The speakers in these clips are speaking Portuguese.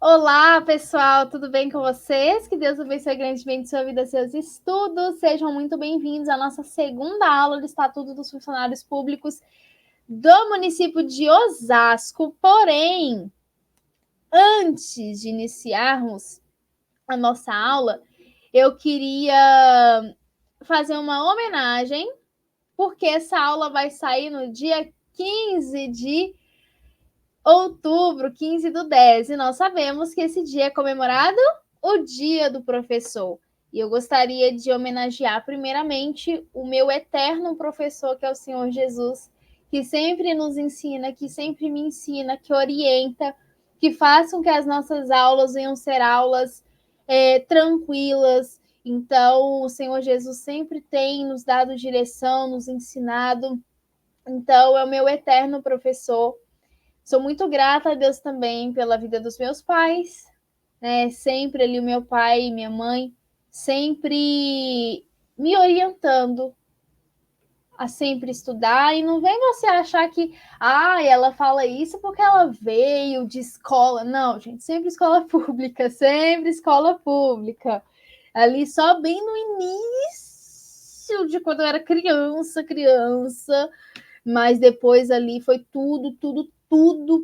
Olá, pessoal, tudo bem com vocês? Que Deus abençoe grandemente sua vida, seus estudos. Sejam muito bem-vindos à nossa segunda aula do Estatuto dos Funcionários Públicos do município de Osasco. Porém, antes de iniciarmos a nossa aula, eu queria fazer uma homenagem, porque essa aula vai sair no dia 15 de outubro, 15 do 10, e nós sabemos que esse dia é comemorado o Dia do Professor. E eu gostaria de homenagear, primeiramente, o meu eterno professor, que é o Senhor Jesus, que sempre nos ensina, que sempre me ensina, que orienta, que faz com que as nossas aulas venham ser aulas tranquilas. Então, o Senhor Jesus sempre tem nos dado direção, nos ensinado. Então, é o meu eterno professor. Sou muito grata a Deus também pela vida dos meus pais, né? Sempre ali o meu pai e minha mãe, sempre me orientando a sempre estudar. E não vem você achar que, ela fala isso porque ela veio de escola. Não, gente, sempre escola pública, sempre escola pública. Ali só bem no início de quando eu era criança, mas depois ali foi tudo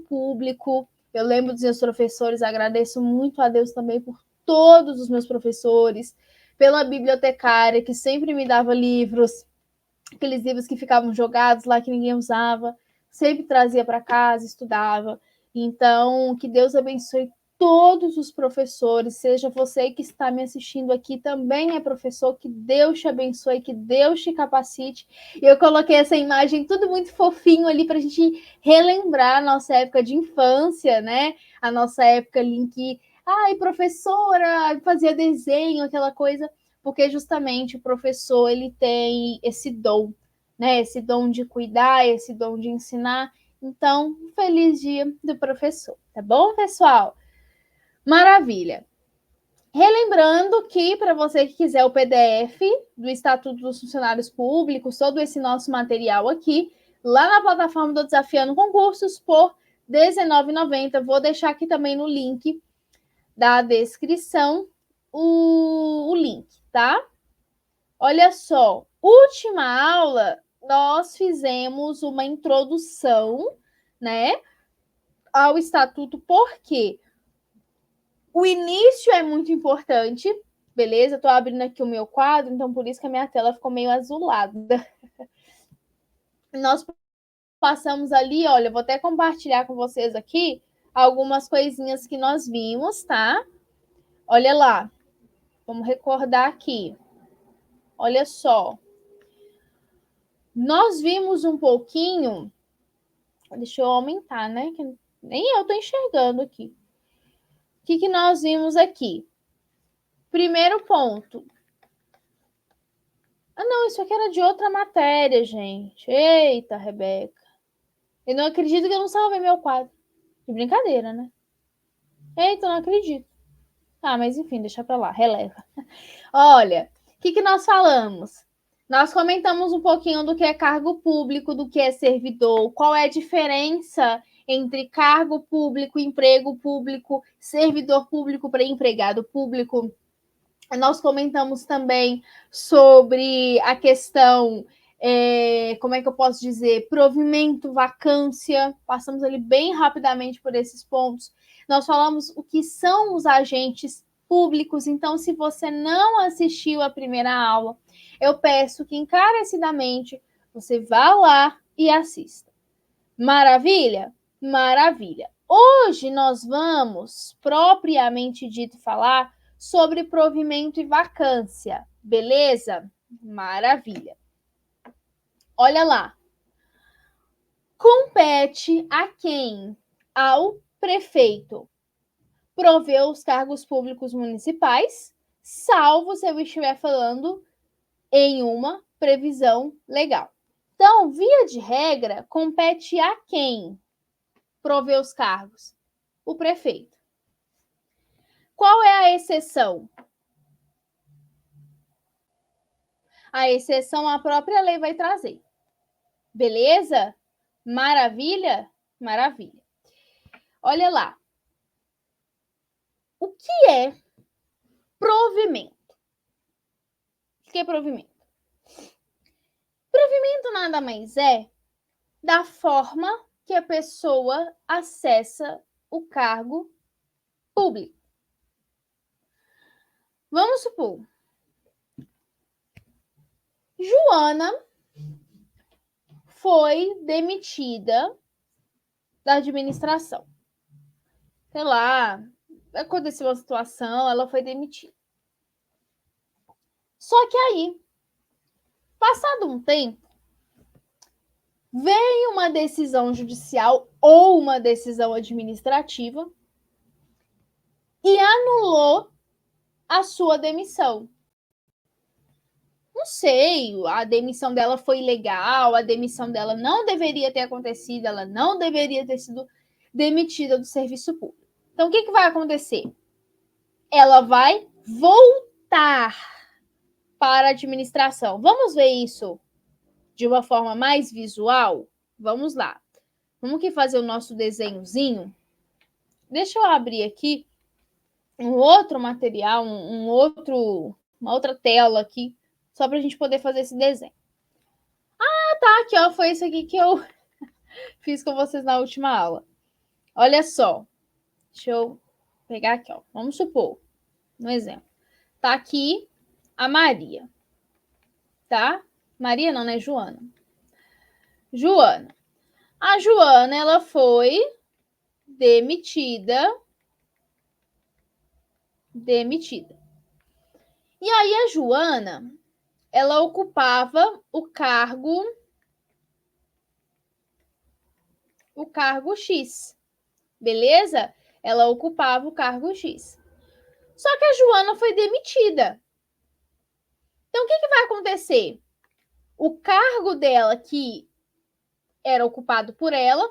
público. Eu lembro dos meus professores, agradeço muito a Deus também por todos os meus professores, pela bibliotecária que sempre me dava livros, aqueles livros que ficavam jogados lá que ninguém usava, sempre trazia para casa, estudava. Então, que Deus abençoe todos os professores, seja você que está me assistindo aqui também é professor, que Deus te abençoe, que Deus te capacite. E eu coloquei essa imagem tudo muito fofinho ali para a gente relembrar a nossa época de infância, né? A nossa época ali em que, professora, fazia desenho, aquela coisa, porque justamente o professor ele tem esse dom, né? Esse dom de cuidar, esse dom de ensinar. Então, feliz dia do professor, tá bom, pessoal? Maravilha. Relembrando que, para você que quiser o PDF do Estatuto dos Funcionários Públicos, todo esse nosso material aqui, lá na plataforma do Desafiando Concursos, por R$19,90. Vou deixar aqui também no link da descrição o link, tá? Olha só, última aula, nós fizemos uma introdução, né, ao Estatuto, porque o início é muito importante, beleza? Estou abrindo aqui o meu quadro, então por isso que a minha tela ficou meio azulada. Nós passamos ali, olha, vou até compartilhar com vocês aqui algumas coisinhas que nós vimos, tá? Olha lá, vamos recordar aqui. Olha só. Nós vimos um pouquinho, deixa eu aumentar, né? Que nem eu estou enxergando aqui. O que nós vimos aqui? Primeiro ponto. Não, isso aqui era de outra matéria, gente. Eita, Rebeca. Eu não acredito que eu não salvei meu quadro. De brincadeira, né? Eita, eu não acredito. Mas enfim, deixa pra lá, releva. Olha, o que nós falamos? Nós comentamos um pouquinho do que é cargo público, do que é servidor, qual é a diferença entre cargo público, emprego público, servidor público para empregado público. Nós comentamos também sobre a questão, como é que eu posso dizer, provimento, vacância, passamos ali bem rapidamente por esses pontos. Nós falamos o que são os agentes públicos, então se você não assistiu a primeira aula, eu peço que encarecidamente você vá lá e assista. Maravilha? Maravilha. Hoje nós vamos, propriamente dito, falar sobre provimento e vacância, beleza? Maravilha. Olha lá. Compete a quem? Ao prefeito prover os cargos públicos municipais, salvo se eu estiver falando em uma previsão legal. Então, via de regra, compete a quem prover os cargos? O prefeito. Qual é a exceção? A exceção a própria lei vai trazer. Beleza? Maravilha? Maravilha. Olha lá. O que é provimento? O que é provimento? Provimento nada mais é da forma que a pessoa acessa o cargo público. Vamos supor, Joana foi demitida da administração. Sei lá, aconteceu uma situação, ela foi demitida. Só que aí, passado um tempo, veio uma decisão judicial ou uma decisão administrativa e anulou a sua demissão. Não sei, a demissão dela foi ilegal, a demissão dela não deveria ter acontecido, ela não deveria ter sido demitida do serviço público. Então, o que vai acontecer? Ela vai voltar para a administração. Vamos ver isso de uma forma mais visual? Vamos lá. Vamos aqui fazer o nosso desenhozinho. Deixa eu abrir aqui um outro material, uma outra tela aqui, só para a gente poder fazer esse desenho. Ah, tá, aqui, ó, foi isso aqui que eu fiz com vocês na última aula. Olha só. Deixa eu pegar aqui, ó. Vamos supor, um exemplo. Tá aqui a Maria, tá? Maria não, né? Joana. Joana. A Joana, ela foi demitida. E aí a Joana, ela ocupava o cargo X. Beleza? Ela ocupava o cargo X. Só que a Joana foi demitida. Então, o que vai acontecer? O cargo dela, que era ocupado por ela,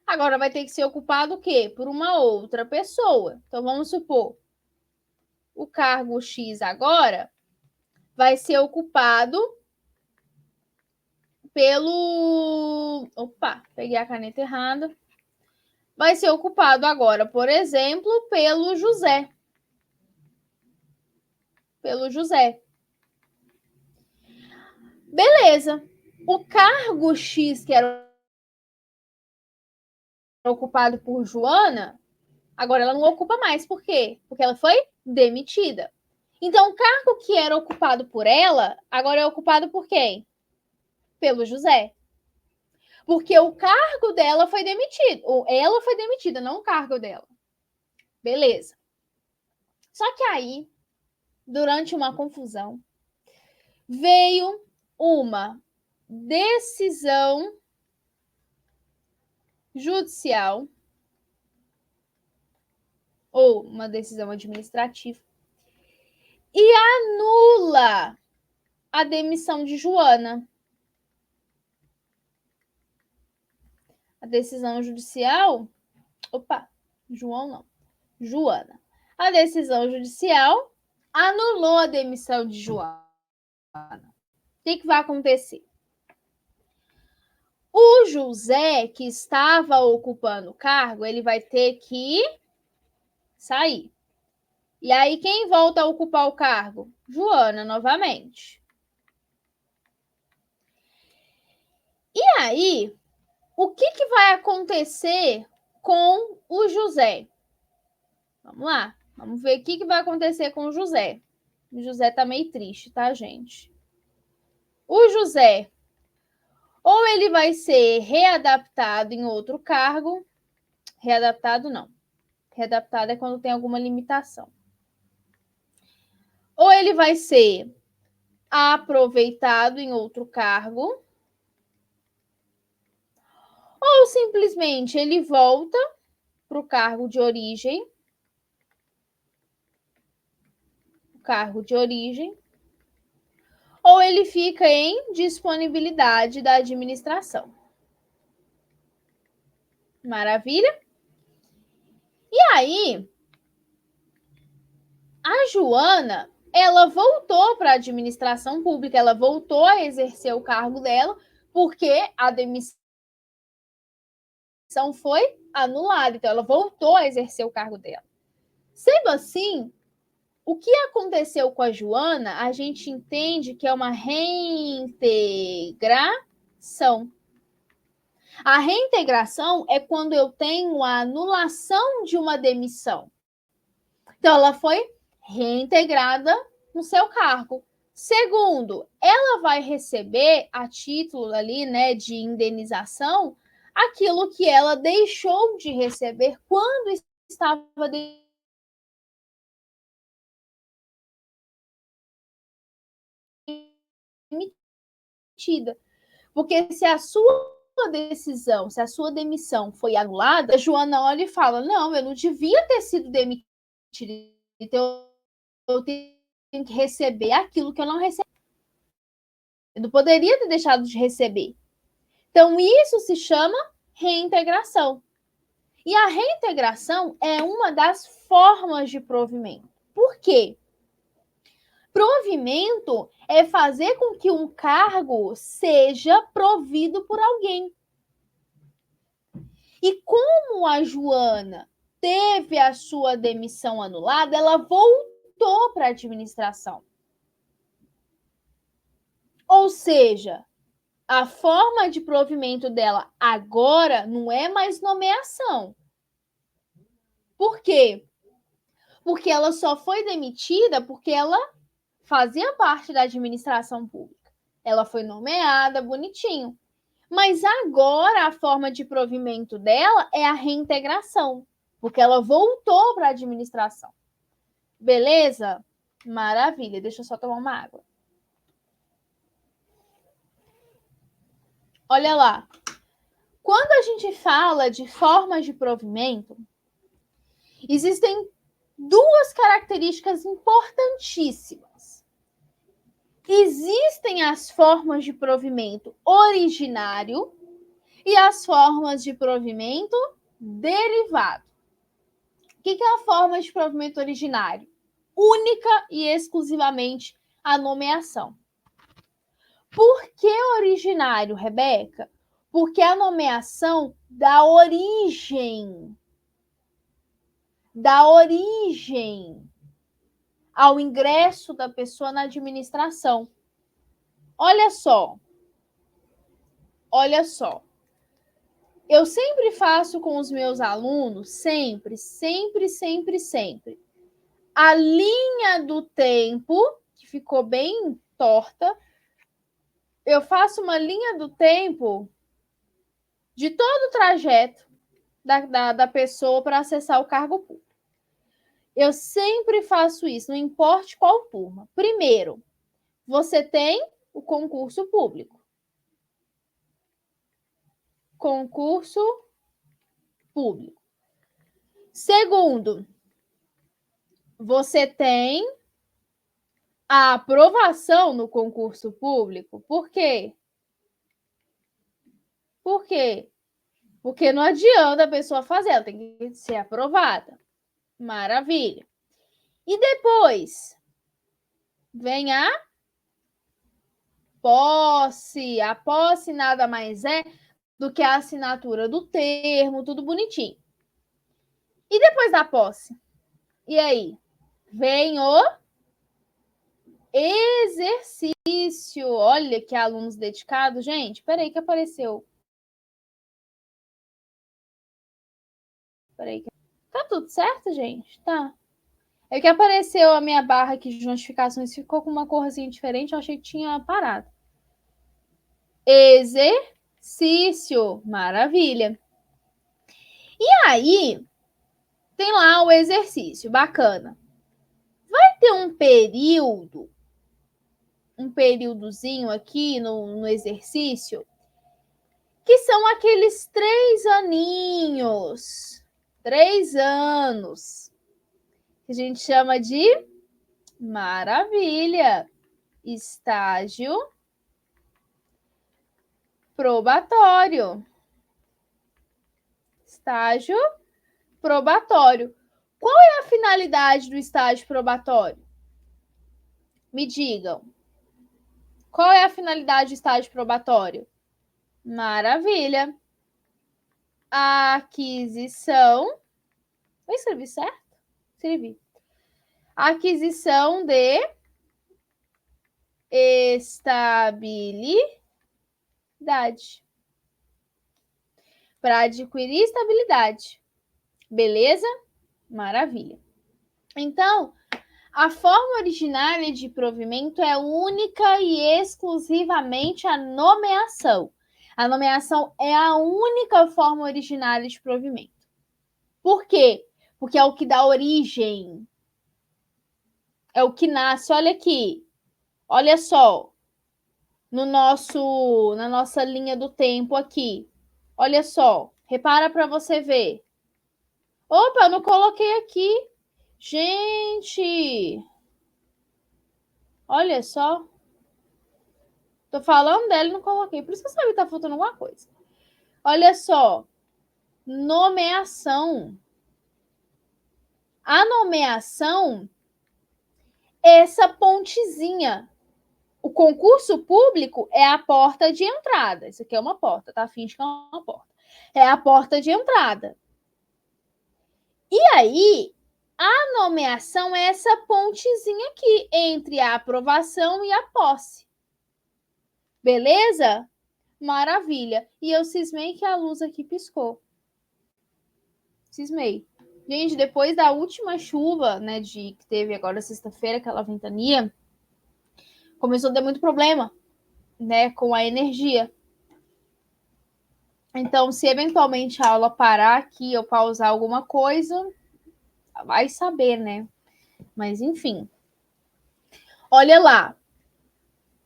agora vai ter que ser ocupado o quê? Por uma outra pessoa. Então, vamos supor, o cargo X agora vai ser ocupado pelo... Opa, peguei a caneta errada. Vai ser ocupado agora, por exemplo, pelo José. Beleza. O cargo X, que era ocupado por Joana, agora ela não ocupa mais. Por quê? Porque ela foi demitida. Então, o cargo que era ocupado por ela, agora é ocupado por quem? Pelo José. Porque o cargo dela foi demitido. Ou ela foi demitida, não o cargo dela. Beleza. Só que aí, durante uma confusão, veio uma decisão judicial ou uma decisão administrativa e anula a demissão de Joana. A decisão judicial... Opa, João não. Joana. A decisão judicial anulou a demissão de Joana. O que vai acontecer? O José, que estava ocupando o cargo, ele vai ter que sair. E aí, quem volta a ocupar o cargo? Joana, novamente. E aí, o que vai acontecer com o José? Vamos lá. Vamos ver o que vai acontecer com o José. O José tá meio triste, tá, gente? O José, ou ele vai ser readaptado em outro cargo. Readaptado, não. Readaptado é quando tem alguma limitação. Ou ele vai ser aproveitado em outro cargo, ou simplesmente ele volta para o cargo de origem. Ou ele fica em disponibilidade da administração. Maravilha? E aí, a Joana, ela voltou para a administração pública, ela voltou a exercer o cargo dela, porque a demissão foi anulada. Então, ela voltou a exercer o cargo dela. Sendo assim, o que aconteceu com a Joana, a gente entende que é uma reintegração. A reintegração é quando eu tenho a anulação de uma demissão. Então, ela foi reintegrada no seu cargo. Segundo, ela vai receber a título ali, né, de indenização, aquilo que ela deixou de receber quando estava demitida. Porque se a sua decisão, se a sua demissão foi anulada, a Joana olha e fala: não, eu não devia ter sido demitida, então eu tenho que receber aquilo que eu não recebi. Eu não poderia ter deixado de receber. Então, isso se chama reintegração. E a reintegração é uma das formas de provimento. Por quê? Provimento é fazer com que um cargo seja provido por alguém. E como a Joana teve a sua demissão anulada, ela voltou para a administração. Ou seja, a forma de provimento dela agora não é mais nomeação. Por quê? Porque ela só foi demitida porque ela fazia parte da administração pública. Ela foi nomeada bonitinho. Mas agora a forma de provimento dela é a reintegração, porque ela voltou para a administração. Beleza? Maravilha. Deixa eu só tomar uma água. Olha lá. Quando a gente fala de formas de provimento, existem duas características importantíssimas. Existem as formas de provimento originário e as formas de provimento derivado. O que é a forma de provimento originário? Única e exclusivamente a nomeação. Por que originário, Rebeca? Porque a nomeação dá origem ao ingresso da pessoa na administração. Olha só. Eu sempre faço com os meus alunos, sempre, a linha do tempo, que ficou bem torta, eu faço uma linha do tempo de todo o trajeto da pessoa para acessar o cargo público. Eu sempre faço isso, não importa qual turma. Primeiro, você tem o concurso público. Concurso público. Segundo, você tem a aprovação no concurso público. Por quê? Por quê? Porque não adianta a pessoa fazer, ela tem que ser aprovada. Maravilha. E depois vem a posse. A posse nada mais é do que a assinatura do termo, tudo bonitinho. E depois da posse? E aí? Vem o exercício. Olha que alunos dedicados, gente. Peraí que apareceu. Peraí. Tá tudo certo, gente? Tá. É que apareceu a minha barra aqui de notificações, ficou com uma corzinha diferente, eu achei que tinha parado. Exercício. Maravilha. E aí, tem lá o exercício. Bacana. Vai ter um períodozinho aqui no exercício, que são aqueles 3 aninhos. 3 anos. Que a gente chama de maravilha. Estágio probatório. Estágio probatório. Qual é a finalidade do estágio probatório? Me digam. Qual é a finalidade do estágio probatório? Maravilha. A aquisição. Eu escrevi certo? Escrevi. Aquisição de estabilidade. Para adquirir estabilidade. Beleza? Maravilha. Então, a forma originária de provimento é única e exclusivamente a nomeação. A nomeação é a única forma originária de provimento. Por quê? Porque é o que dá origem. É o que nasce. Olha aqui. Olha só. Na nossa linha do tempo aqui. Olha só. Repara para você ver. Opa, eu não coloquei aqui. Gente. Olha só. Tô falando dela e não coloquei. Por isso que eu sabia que tá faltando alguma coisa. Olha só. Nomeação. A nomeação é essa pontezinha. O concurso público é a porta de entrada. Isso aqui é uma porta, tá? Finge que é uma porta. É a porta de entrada. E aí, a nomeação é essa pontezinha aqui entre a aprovação e a posse. Beleza? Maravilha. E eu cismei que a luz aqui piscou. Cismei. Gente, depois da última chuva, né, que teve agora sexta-feira, aquela ventania, começou a dar muito problema, né, com a energia. Então, se eventualmente a aula parar aqui, eu pausar alguma coisa, vai saber, né? Mas, enfim. Olha lá.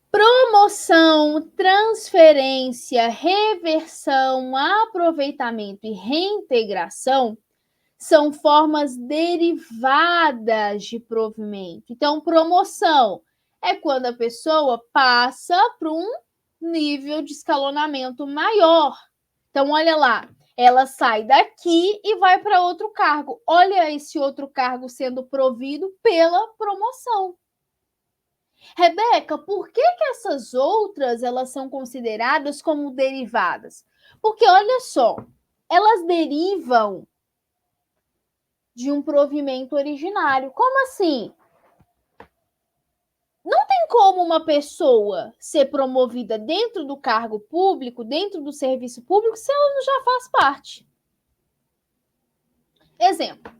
Promoção, transferência, reversão, aproveitamento e reintegração são formas derivadas de provimento. Então, promoção é quando a pessoa passa para um nível de escalonamento maior. Então, olha lá, ela sai daqui e vai para outro cargo. Olha esse outro cargo sendo provido pela promoção. Rebeca, por que essas outras elas são consideradas como derivadas? Porque, olha só, elas derivam de um provimento originário. Como assim? Não tem como uma pessoa ser promovida dentro do cargo público, dentro do serviço público, se ela não já faz parte. Exemplo.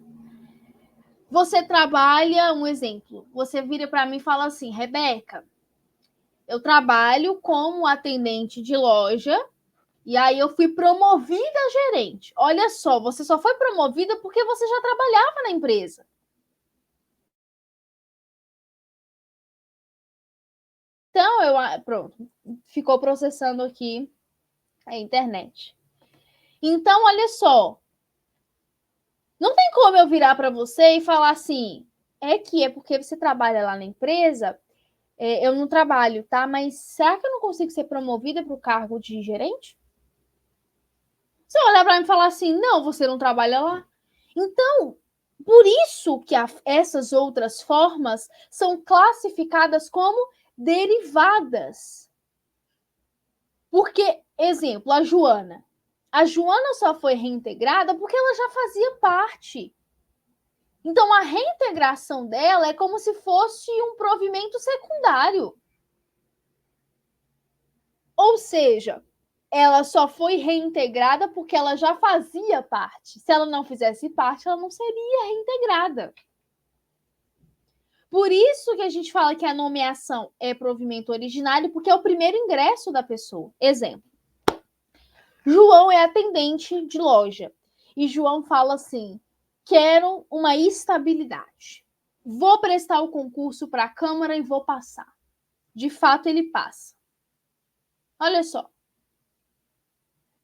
Você trabalha, um exemplo, você vira para mim e fala assim, Rebeca, eu trabalho como atendente de loja e aí eu fui promovida a gerente. Olha só, você só foi promovida porque você já trabalhava na empresa. Então, pronto, ficou processando aqui a internet. Então, olha só, não tem como eu virar para você e falar assim, é porque você trabalha lá na empresa, eu não trabalho, tá? Mas será que eu não consigo ser promovida para o cargo de gerente? Você olhar para mim e falar assim, não, você não trabalha lá. Então, por isso que essas outras formas são classificadas como derivadas. Porque, exemplo, a Joana. A Joana só foi reintegrada porque ela já fazia parte. Então, a reintegração dela é como se fosse um provimento secundário. Ou seja, ela só foi reintegrada porque ela já fazia parte. Se ela não fizesse parte, ela não seria reintegrada. Por isso que a gente fala que a nomeação é provimento originário, porque é o primeiro ingresso da pessoa. Exemplo. João é atendente de loja. E João fala assim, quero uma estabilidade. Vou prestar o concurso para a Câmara e vou passar. De fato, ele passa. Olha só.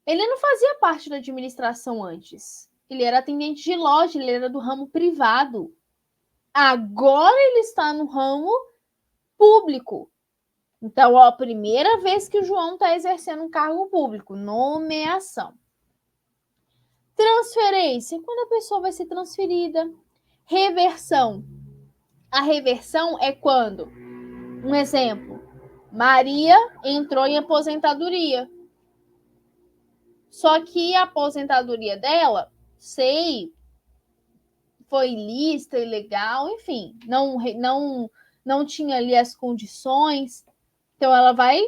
Ele não fazia parte da administração antes. Ele era atendente de loja, ele era do ramo privado. Agora ele está no ramo público. Então, ó, a primeira vez que o João está exercendo um cargo público, nomeação. Transferência, quando a pessoa vai ser transferida. Reversão. A reversão é quando, um exemplo, Maria entrou em aposentadoria. Só que a aposentadoria dela, sei foi ilícita, ilegal, enfim, não tinha ali as condições. Então, ela vai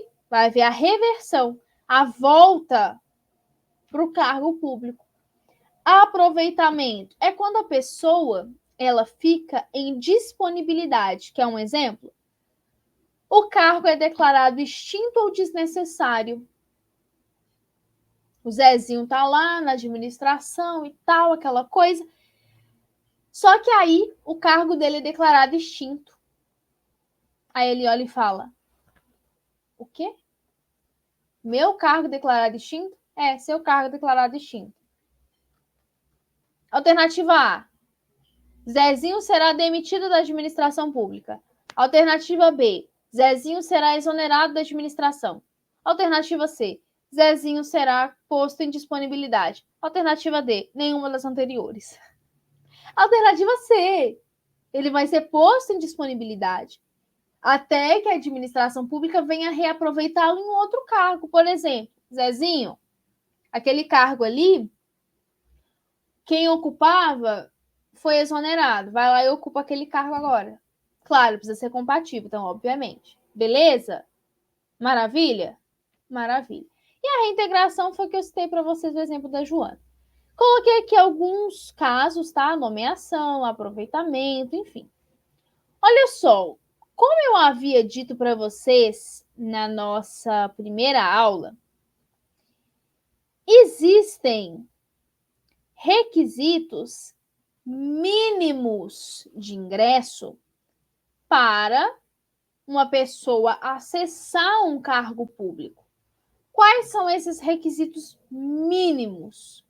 ver a reversão, a volta para o cargo público. Aproveitamento é quando a pessoa ela fica em disponibilidade. Quer um exemplo? O cargo é declarado extinto ou desnecessário. O Zezinho tá lá na administração e tal, aquela coisa. Só que aí o cargo dele é declarado extinto. Aí ele olha e fala: o quê? Meu cargo declarado extinto? É, seu cargo declarado extinto. Alternativa A: Zezinho será demitido da administração pública. Alternativa B: Zezinho será exonerado da administração. Alternativa C: Zezinho será posto em disponibilidade. Alternativa D: nenhuma das anteriores. Alternativa C: ele vai ser posto em disponibilidade até que a administração pública venha reaproveitá-lo em outro cargo. Por exemplo, Zezinho, aquele cargo ali, quem ocupava foi exonerado. Vai lá e ocupa aquele cargo agora. Claro, precisa ser compatível, então, obviamente. Beleza? Maravilha? Maravilha. E a reintegração foi que eu citei para vocês o exemplo da Joana. Coloquei aqui alguns casos, tá? Nomeação, aproveitamento, enfim. Olha só, como eu havia dito para vocês na nossa primeira aula, existem requisitos mínimos de ingresso para uma pessoa acessar um cargo público. Quais são esses requisitos mínimos?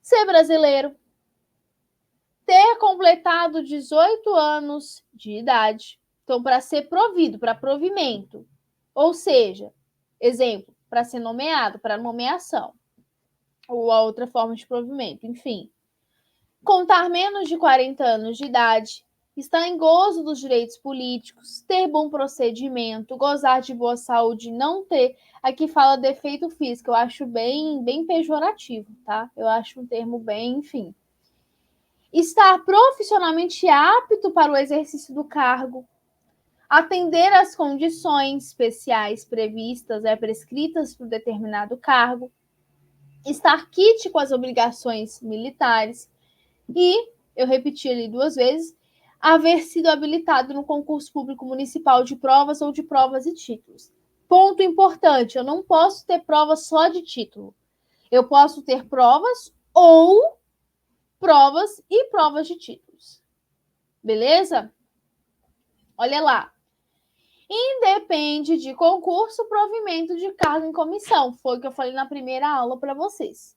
Ser brasileiro, ter completado 18 anos de idade. Então, para ser provido, para provimento. Ou seja, exemplo, para ser nomeado, para nomeação. Ou a outra forma de provimento, enfim. Contar menos de 40 anos de idade, estar em gozo dos direitos políticos, ter bom procedimento, gozar de boa saúde, não ter. Aqui fala defeito físico, eu acho bem pejorativo, tá? Eu acho um termo bem, enfim. Estar profissionalmente apto para o exercício do cargo, atender às condições especiais previstas, prescritas por determinado cargo, estar quite com as obrigações militares e, eu repeti ali 2 vezes, haver sido habilitado no concurso público municipal de provas ou de provas e títulos. Ponto importante, eu não posso ter provas só de título. Eu posso ter provas ou provas e provas de títulos. Beleza? Olha lá. Independe de concurso, provimento de cargo em comissão. Foi o que eu falei na primeira aula para vocês.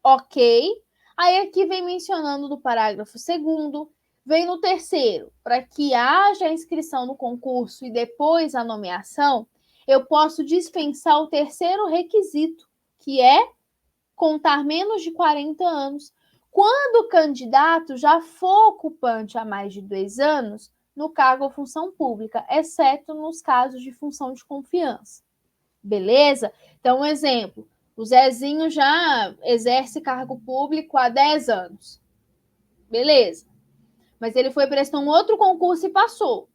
Ok? Aí aqui vem mencionando no parágrafo 2º, vem no 3º, para que haja inscrição no concurso e depois a nomeação, eu posso dispensar o 3º requisito, que é contar menos de 40 anos. Quando o candidato já for ocupante há mais de 2 anos no cargo ou função pública, exceto nos casos de função de confiança. Beleza? Então, um exemplo, o Zezinho já exerce cargo público há 10 anos. Beleza. Mas ele foi prestar um outro concurso e passou.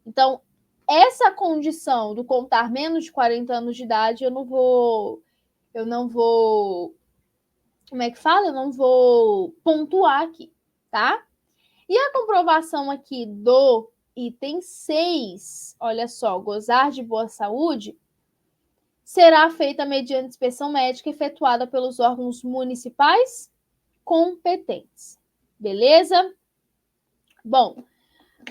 Então, essa condição do contar menos de 40 anos de idade, eu não vou, como é que fala? Eu não vou pontuar aqui, tá? E a comprovação aqui do item 6, olha só, gozar de boa saúde, será feita mediante inspeção médica efetuada pelos órgãos municipais competentes. Beleza? Bom,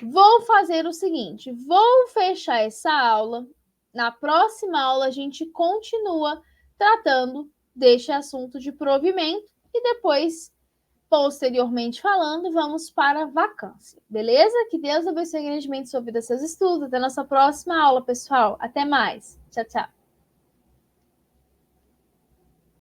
vou fazer o seguinte, vou fechar essa aula. Na próxima aula, a gente continua tratando deste assunto de provimento e depois, posteriormente falando, vamos para a vacância. Beleza? Que Deus abençoe grandemente sua vida e seus estudos. Até a nossa próxima aula, pessoal. Até mais. Tchau, tchau.